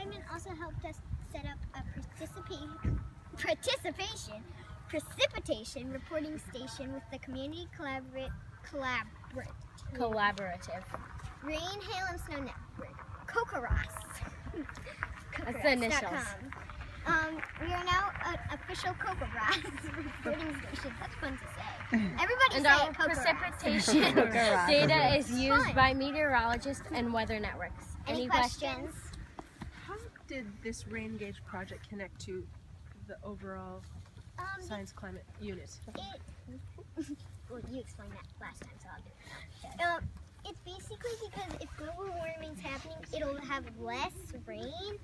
Simon also helped us set up a precipitation reporting station with the community Collaborative. Rain, Hail, and Snow Network. COCOROS. That's the initials. We are now an official COCOROS reporting station. That's fun to say. Everybody And say our it, COCOROS. precipitation data is used by meteorologists and weather networks. Any questions? How did this rain gauge project connect to the overall science climate unit? Well, you explained that last time, so I'll do it. It's basically because if global warming's happening, it'll have less rain,